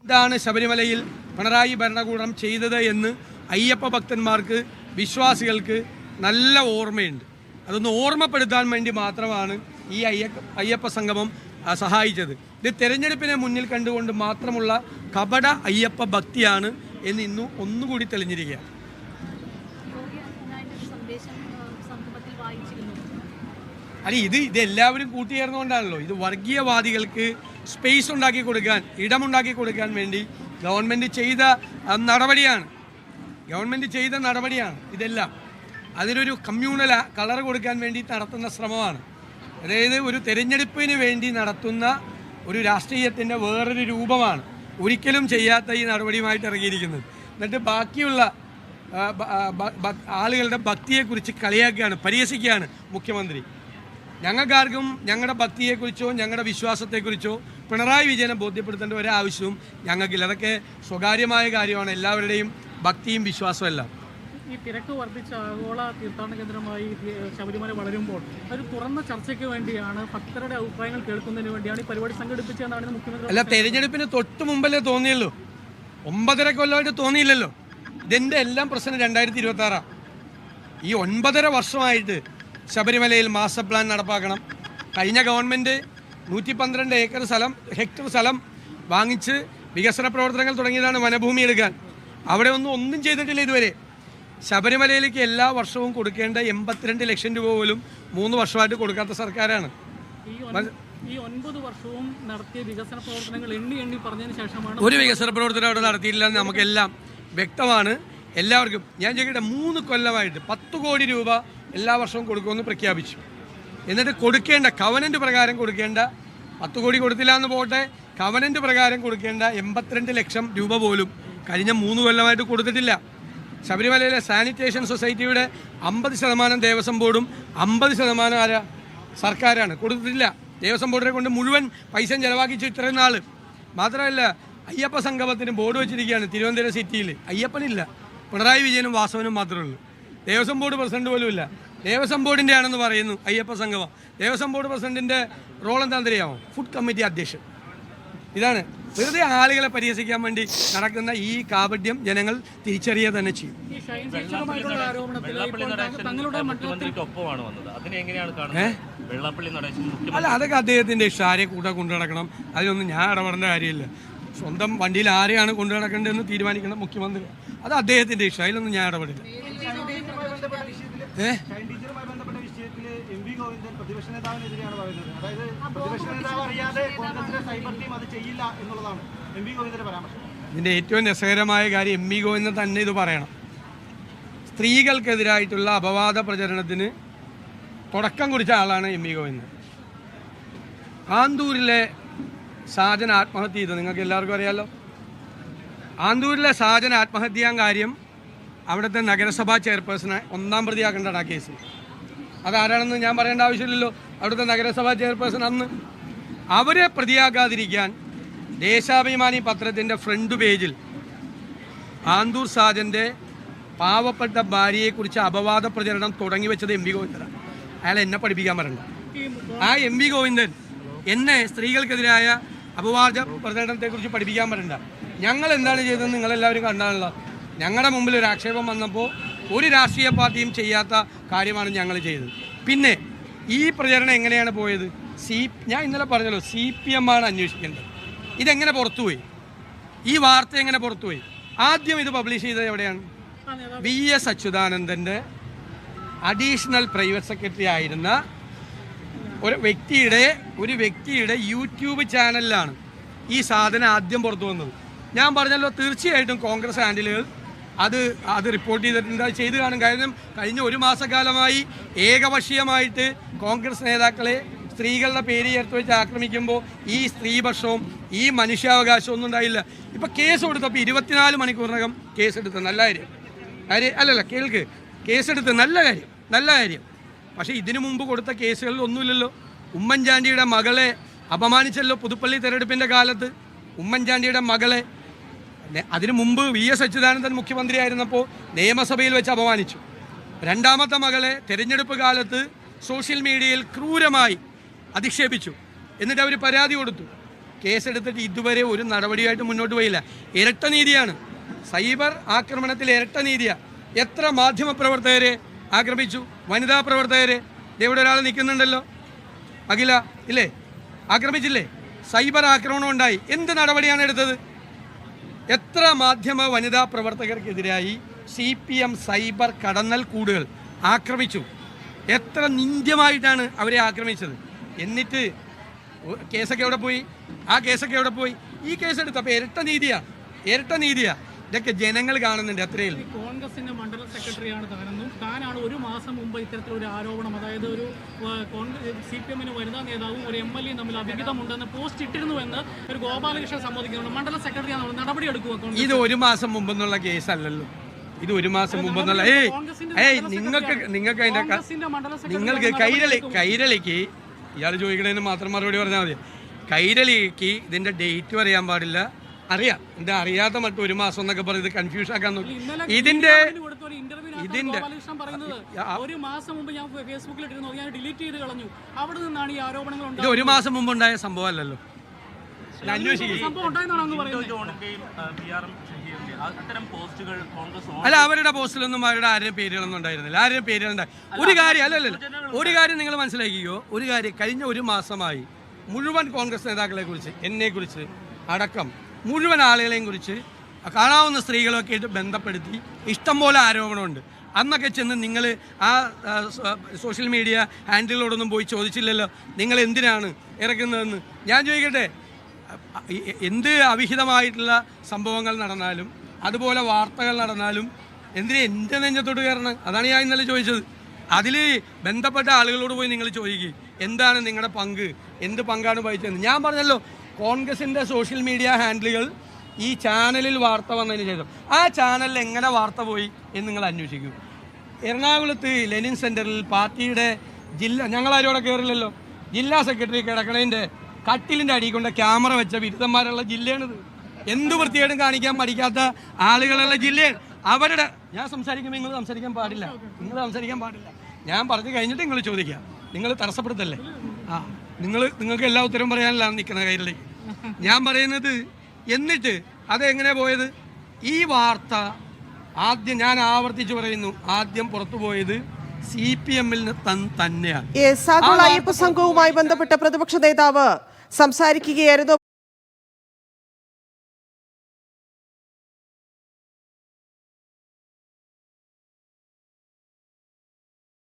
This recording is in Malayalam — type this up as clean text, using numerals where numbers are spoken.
എന്താണ് ശബരിമലയിൽ പിണറായി ഭരണകൂടം ചെയ്തത് എന്ന് അയ്യപ്പ ഭക്തന്മാർക്ക്, വിശ്വാസികൾക്ക് നല്ല ഓർമ്മയുണ്ട്. അതൊന്ന് ഓർമ്മപ്പെടുത്താൻ വേണ്ടി മാത്രമാണ് ഈ അയ്യപ്പ സംഗമം സഹായിച്ചത്. ഇത് തെരഞ്ഞെടുപ്പിനെ മുന്നിൽ കണ്ടുകൊണ്ട് മാത്രമുള്ള കപട അയ്യപ്പ ഭക്തിയാണ് എന്ന് ഇന്നും ഒന്നുകൂടി തെളിഞ്ഞിരിക്കുകയാണ്. അല്ല, ഇത് എല്ലാവരും കൂട്ടിയേർന്നുകൊണ്ടാണല്ലോ. ഇത് വർഗീയവാദികൾക്ക് സ്പേസ് ഉണ്ടാക്കി കൊടുക്കാൻ, ഇടമുണ്ടാക്കി കൊടുക്കാൻ വേണ്ടി ഗവൺമെൻറ് ചെയ്ത നടപടിയാണ് ഇതെല്ലാം. അതിനൊരു കമ്മ്യൂണൽ കളർ കൊടുക്കാൻ വേണ്ടി നടത്തുന്ന ശ്രമമാണ്. അതായത് ഒരു തെരഞ്ഞെടുപ്പിന് വേണ്ടി നടത്തുന്ന ഒരു രാഷ്ട്രീയത്തിൻ്റെ വേറൊരു രൂപമാണ് ഒരിക്കലും ചെയ്യാത്ത ഈ നടപടിയുമായിട്ട് ഇറങ്ങിയിരിക്കുന്നത്. എന്നിട്ട് ബാക്കിയുള്ള ആളുകളുടെ ഭക്തിയെക്കുറിച്ച് കളിയാക്കുകയാണ്, പരിഹസിക്കുകയാണ് മുഖ്യമന്ത്രി. ഞങ്ങൾക്കാർക്കും ഞങ്ങളുടെ ഭക്തിയെക്കുറിച്ചോ ഞങ്ങളുടെ വിശ്വാസത്തെക്കുറിച്ചോ പിണറായി വിജയനെ ബോധ്യപ്പെടുത്തേണ്ട ഒരാവശ്യവും ഞങ്ങൾക്കില്ല. അതൊക്കെ സ്വകാര്യമായ കാര്യമാണ്, എല്ലാവരുടെയും ഭക്തിയും വിശ്വാസവും എല്ലാം. ഈ തിരക്ക് വർദ്ധിച്ച ആഗോള തീർത്ഥാടന കേന്ദ്രമായി ശബരിമല വളരുമ്പോൾ ഒരു തുറന്ന ചർച്ചയ്ക്ക് വേണ്ടിയാണ്, ഭക്തരുടെ അഭിപ്രായങ്ങൾ കേൾക്കുന്നതിന് വേണ്ടിയാണ് ഈ പരിപാടി സംഘടിപ്പിച്ചതെന്നാണ് മുഖ്യമന്ത്രി. അല്ല, തെരഞ്ഞെടുപ്പിന് തൊട്ട് മുമ്പല്ലേ തോന്നിയുള്ളൂ, 9.5 കൊല്ലമായിട്ട് തോന്നിയില്ലല്ലോ. ഇതിൻ്റെ എല്ലാം പ്രശ്നം 2026. ഈ 9.5 വർഷമായിട്ട് ശബരിമലയിൽ മാസ്റ്റർ പ്ലാൻ നടപ്പാക്കണം. കഴിഞ്ഞ ഗവൺമെൻറ് 112 ഹെക്ടർ സ്ഥലം വാങ്ങിച്ച് വികസന പ്രവർത്തനങ്ങൾ തുടങ്ങിയതാണ് വനഭൂമി എടുക്കാൻ. അവിടെ ഒന്നും ചെയ്തിട്ടില്ല ഇതുവരെ. ശബരിമലയിലേക്ക് എല്ലാ വർഷവും കൊടുക്കേണ്ട 82 ലക്ഷം രൂപ പോലും 3 വർഷമായിട്ട് കൊടുക്കാത്ത സർക്കാരാണ്. ഈ 9 വർഷവും നടത്തിയ വികസന പ്രവർത്തനങ്ങൾ എണ്ണി പറഞ്ഞതിന് ശേഷമാണ് ഒരു വികസന പ്രവർത്തനം അവിടെ നടത്തിയിട്ടില്ലെന്ന് നമുക്കെല്ലാം വ്യക്തമാണ്, എല്ലാവർക്കും. ഞാൻ ചോദിക്കട്ടെ, 3 കൊല്ലമായിട്ട് 10 കോടി രൂപ എല്ലാ വർഷവും കൊടുക്കുമെന്ന് പ്രഖ്യാപിച്ചു. എന്നിട്ട് കൊടുക്കേണ്ട കവനൻ്റ് പ്രകാരം കൊടുക്കേണ്ട 10 കോടി കൊടുത്തില്ല എന്ന് പോട്ടെ, കവനൻ്റ് പ്രകാരം കൊടുക്കേണ്ട 82 ലക്ഷം രൂപ പോലും കഴിഞ്ഞ 3 കൊല്ലമായിട്ട് കൊടുത്തിട്ടില്ല. ശബരിമലയിലെ സാനിറ്റേഷൻ സൊസൈറ്റിയുടെ 50% ദേവസ്വം ബോർഡും 50% സർക്കാരാണ്. കൊടുത്തിട്ടില്ല. ദേവസ്വം ബോർഡിനെ കൊണ്ട് മുഴുവൻ പൈസ ചെലവാക്കിച്ചു ഇത്രയും നാൾ. മാത്രമല്ല, അയ്യപ്പ സംഗമത്തിന് ബോർഡ് വെച്ചിരിക്കുകയാണ് തിരുവനന്തപുരം സിറ്റിയിൽ. അയ്യപ്പനില്ല, പിണറായി വിജയനും വാസവനും മാത്രമേ ഉള്ളൂ. ദേവസ്വം ബോർഡ് പ്രസിഡന്റ് പോലും ഇല്ല. ദേവസ്വം ബോർഡിൻ്റെ ആണെന്ന് പറയുന്നു അയ്യപ്പ സംഗമം. ദേവസ്വം ബോർഡ് പ്രസിഡന്റിൻ്റെ റോൾ എന്താണെന്ന് അറിയാമോ? ഫുഡ് കമ്മിറ്റി അധ്യക്ഷൻ. ഇതാണ് വെറുതെ ആളുകളെ പരിഹസിക്കാൻ വേണ്ടി നടക്കുന്ന ഈ കാപട്യം ജനങ്ങൾ തിരിച്ചറിയുക തന്നെ ചെയ്യും. അല്ല, അതൊക്കെ അദ്ദേഹത്തിൻ്റെ ഇഷ്ടം. ആരെ കൂടെ കൊണ്ടു നടക്കണം അതിനൊന്നും ഞാൻ ഇടപെടേണ്ട കാര്യമില്ല. സ്വന്തം വണ്ടിയിൽ ആരെയാണ് കൊണ്ടു നടക്കേണ്ടതെന്ന് തീരുമാനിക്കണം മുഖ്യമന്ത്രി. അത് അദ്ദേഹത്തിൻ്റെ ഇഷ്ടം, അതിലൊന്നും ഞാൻ ഇടപെടില്ല. ഇതിൻ്റെ ഏറ്റവും രസകരമായ കാര്യം, എം വി ഗോവിന്ദൻ തന്നെ ഇത് പറയണം. സ്ത്രീകൾക്കെതിരായിട്ടുള്ള അപവാദ പ്രചരണത്തിന് തുടക്കം കുറിച്ച ആളാണ് എം വി ഗോവിന്ദൻ. ആന്തൂരിലെ സാജൻ ആത്മഹത്യ ചെയ്തു, നിങ്ങൾക്ക് എല്ലാവർക്കും അറിയാമല്ലോ. ആന്തൂരിലെ സാജൻ ആത്മഹത്യ ചെയ്യാൻ കാര്യം അവിടുത്തെ നഗരസഭാ ചെയർപേഴ്സണെ 1-ാം പ്രതിയാക്കേണ്ടതാണ് ആ കേസിൽ. അതാരാണെന്ന് ഞാൻ പറയേണ്ട ആവശ്യമില്ലല്ലോ. അവിടുത്തെ നഗരസഭാ ചെയർപേഴ്സൺ അന്ന് അവരെ പ്രതിയാക്കാതിരിക്കാൻ ദേശാഭിമാനി പത്രത്തിൻ്റെ ഫ്രണ്ട് പേജിൽ ആന്തൂർ സാജൻ്റെ പാവപ്പെട്ട ഭാര്യയെക്കുറിച്ച് അപവാദ പ്രചരണം തുടങ്ങി വെച്ചത് എം വി ഗോവിന്ദനാണ്. അയാൾ എന്നെ പഠിപ്പിക്കാൻ പറയണ്ട. ആ എം വി ഗോവിന്ദൻ എന്നെ സ്ത്രീകൾക്കെതിരായ അപവാദ പ്രചരണത്തെക്കുറിച്ച് പഠിപ്പിക്കാൻ പറയണ്ട. ഞങ്ങൾ എന്താണ് ചെയ്തതെന്ന് നിങ്ങളെല്ലാവരും കണ്ടാണല്ലോ. ഞങ്ങളുടെ മുമ്പിൽ ഒരു ആക്ഷേപം വന്നപ്പോൾ ഒരു രാഷ്ട്രീയ പാർട്ടിയും ചെയ്യാത്ത കാര്യമാണ് ഞങ്ങൾ ചെയ്തത്. പിന്നെ ഈ പ്രചരണം എങ്ങനെയാണ് പോയത്? ഞാൻ ഇന്നലെ പറഞ്ഞല്ലോ, CPM ആണ് അന്വേഷിക്കേണ്ടത്. ഇതെങ്ങനെ പുറത്തുപോയി? ഈ വാർത്ത എങ്ങനെ പുറത്തുപോയി? ആദ്യം ഇത് പബ്ലിഷ് ചെയ്തത് എവിടെയാണ്? VS അച്യുതാനന്ദൻ്റെ അഡീഷണൽ പ്രൈവറ്റ് സെക്രട്ടറി ആയിരുന്ന ഒരു വ്യക്തിയുടെ യൂട്യൂബ് ചാനലിലാണ് ഈ സാധനം ആദ്യം പുറത്തു വന്നത്. ഞാൻ പറഞ്ഞല്ലോ, തീർച്ചയായിട്ടും കോൺഗ്രസ് ഹാൻഡിലുകൾ അത് റിപ്പോർട്ട് ചെയ്തിട്ടുണ്ട്, അത് ചെയ്ത് കാണും. കാരണം കഴിഞ്ഞ 1 മാസക്കാലമായി ഏകപക്ഷീയമായിട്ട് കോൺഗ്രസ് നേതാക്കളെ സ്ത്രീകളുടെ പേര് ചേർത്ത് വെച്ച് ആക്രമിക്കുമ്പോൾ ഈ സ്ത്രീപക്ഷവും ഈ മനുഷ്യാവകാശവും ഒന്നും ഉണ്ടായില്ല. ഇപ്പം കേസ് കൊടുത്തപ്പോൾ 24 മണിക്കൂറിനകം കേസെടുത്ത്. നല്ല കാര്യം കേൾക്ക്, കേസെടുത്ത് നല്ല കാര്യം. പക്ഷേ ഇതിനു മുമ്പ് കൊടുത്ത കേസുകളിൽ ഒന്നുമില്ലല്ലോ. ഉമ്മൻചാണ്ടിയുടെ മകളെ അപമാനിച്ചല്ലോ പുതുപ്പള്ളി തെരഞ്ഞെടുപ്പിൻ്റെ കാലത്ത്. ഉമ്മൻചാണ്ടിയുടെ മകളെ അതിനു മുമ്പ് VS അച്യുതാനന്ദൻ മുഖ്യമന്ത്രിയായിരുന്നപ്പോൾ നിയമസഭയിൽ വെച്ച് അപമാനിച്ചു. രണ്ടാമത്തെ മകളെ തെരഞ്ഞെടുപ്പ് കാലത്ത് സോഷ്യൽ മീഡിയയിൽ ക്രൂരമായി അധിക്ഷേപിച്ചു. എന്നിട്ട് അവർ പരാതി കൊടുത്തു. കേസെടുത്തിട്ട് ഇതുവരെ ഒരു നടപടിയായിട്ട് മുന്നോട്ട് പോയില്ല. ഇരട്ട നീതിയാണ്. സൈബർ ആക്രമണത്തിൽ ഇരട്ട നീതിയാണ്. എത്ര മാധ്യമപ്രവർത്തകരെ ആക്രമിച്ചു, വനിതാ പ്രവർത്തകരെ. ഇവിടെ ഒരാൾ നിൽക്കുന്നുണ്ടല്ലോ, അഖില ഇല്ലേ, ആക്രമിച്ചില്ലേ? സൈബർ ആക്രമണം ഉണ്ടായി, എന്ത് നടപടിയാണ് എടുത്തത്? എത്ര മാധ്യമ വനിതാ പ്രവർത്തകർക്കെതിരായി CPM സൈബർ കടന്നൽ കൂടുകൾ ആക്രമിച്ചു? എത്ര നിന്ദ്യമായിട്ടാണ് അവരെ ആക്രമിച്ചത്? എന്നിട്ട് കേസൊക്കെ എവിടെ പോയി? ആ കേസൊക്കെ എവിടെ പോയി? ഈ കേസെടുത്തപ്പോൾ ഇരട്ട നീതിയാ. ഇതൊക്കെ ജനങ്ങൾ കാണുന്നുണ്ട്. അത്രയും കോൺഗ്രസിന്റെ മണ്ഡലം സെക്രട്ടറിയാണ് താനെന്നും താനാണ് ഒരു മാസം മുമ്പ് ഇത്തരത്തിലൊരു ആരോപണം, അതായത് ഒരു CPM വനിതാ നേതാവും ഒരു MLA തമ്മിൽ അഭിഹിതമുണ്ടെന്ന് പോസ്റ്റ് ഇട്ടിരുന്നുവെന്ന് ഒരു ഗോപാലകൃഷ്ണൻ സമ്മതിക്കുന്നുണ്ട്. മണ്ഡലം സെക്രട്ടറിയാണ്, നടപടി എടുക്കുക. ഇത് ഒരു മാസം മുമ്പെന്നുള്ള കേസല്ലല്ലോ. ഇത് ഒരു മാസം മുമ്പെന്നുള്ള നിങ്ങൾക്ക് കൈരളിക്ക് ഇയാൾ ചോദിക്കണതിന് മാത്രം മറുപടി പറഞ്ഞാൽ മതി. കൈരളിക്ക് ഇതിന്റെ ഡേറ്റ് അറിയാൻ പാടില്ല. അറിയാം, എന്താ അറിയാത്ത മറ്റും ഒരു മാസം എന്നൊക്കെ പറയുന്നത് കൺഫ്യൂഷൻ ആക്കാൻ നോക്കി. ഇതിന്റെ ഒരു മാസം മുമ്പ് ഞാൻ ഫേസ്ബുക്കിൽ ഇട്ടിരുന്നു, ഞാൻ ഡിലീറ്റ് ചെയ്ത് കളഞ്ഞു. അവിടെ നിന്നാണ് ഈ ആരോപണങ്ങൾ. ഇത് ഒരു മാസം മുമ്പ് ഉണ്ടായ സംഭവം അല്ലല്ലോ. അല്ല, അവരുടെ പോസ്റ്റിലൊന്നും അവരുടെ ആരുടെയും പേരുകളൊന്നും ഉണ്ടായിരുന്നില്ല. ആരുടെയും പേരുകളുണ്ടായി ഒരു കാര്യം ഒരു കാര്യം നിങ്ങൾ മനസ്സിലാക്കിയോ. ഒരു കാര്യം, കഴിഞ്ഞ ഒരു മാസമായി മുഴുവൻ കോൺഗ്രസ് നേതാക്കളെ കുറിച്ച്, എന്നെക്കുറിച്ച് അടക്കം മുഴുവൻ ആളുകളെയും കുറിച്ച് കാണാവുന്ന സ്ത്രീകളൊക്കെ ആയിട്ട് ബന്ധപ്പെടുത്തി ഇഷ്ടംപോലെ ആരോപണമുണ്ട്. അന്നൊക്കെ ചെന്ന് നിങ്ങൾ ആ സോഷ്യൽ മീഡിയ ഹാൻഡിലോടൊന്നും പോയി ചോദിച്ചില്ലല്ലോ, നിങ്ങൾ എന്തിനാണ് ഇറക്കുന്നതെന്ന്. ഞാൻ ചോദിക്കട്ടെ, എന്ത് അവിഹിതമായിട്ടുള്ള സംഭവങ്ങൾ നടന്നാലും അതുപോലെ വാർത്തകൾ നടന്നാലും എന്തിനാ എൻ്റെ നെഞ്ചത്തോട്ട് കയറണം? അതാണ് ഞാൻ ഇന്നലെ ചോദിച്ചത്. അതിൽ ബന്ധപ്പെട്ട ആളുകളോട് പോയി നിങ്ങൾ ചോദിക്കുക, എന്താണ് നിങ്ങളുടെ പങ്ക്, എന്ത് പങ്കാണ് വഹിച്ചതെന്ന്. ഞാൻ പറഞ്ഞല്ലോ, കോൺഗ്രസിൻ്റെ സോഷ്യൽ മീഡിയ ഹാൻഡിലുകൾ ഈ ചാനലിൽ വാർത്ത വന്നതിന് ശേഷം ആ ചാനലിൽ എങ്ങനെ വാർത്ത പോയി എന്ന് നിങ്ങൾ അന്വേഷിക്കൂ. എറണാകുളത്ത് ലെനിൻ സെൻറ്ററിൽ പാർട്ടിയുടെ ഞങ്ങളാരോടെ കയറില്ലല്ലോ, ജില്ലാ സെക്രട്ടറി കിടക്കണതിൻ്റെ കട്ടിലിൻ്റെ അടിയിൽ കൊണ്ട് ക്യാമറ വെച്ച ബിരുദന്മാരുള്ള ജില്ലയാണിത്. എന്ത് വൃത്തിയായിട്ടും കാണിക്കാൻ പഠിക്കാത്ത ആളുകളുള്ള ജില്ലയാണ് അവരുടെ. ഞാൻ സംസാരിക്കുമ്പോൾ നിങ്ങൾ സംസാരിക്കാൻ പാടില്ല. ഞാൻ പറഞ്ഞു കഴിഞ്ഞിട്ട് നിങ്ങൾ ചോദിക്കാം. നിങ്ങൾ തടസ്സപ്പെടുത്തല്ലേ? നിങ്ങൾക്ക് എല്ലാ ഉത്തരവും പറയാനല്ല നിൽക്കുന്ന കയ്യിലേക്ക്. ഞാൻ പറയുന്നത്, എന്നിട്ട് അതെങ്ങനെ പോയത്? ഈ വാർത്ത ആദ്യം, ഞാൻ ആവർത്തിച്ച് പറയുന്നു, ആദ്യം പുറത്തു പോയത് CPM-ൽ തന്നെയാണ്. അയ്യപ്പ സംഘവുമായി ബന്ധപ്പെട്ട പ്രതിപക്ഷ നേതാവ് സംസാരിക്കുകയായിരുന്നു.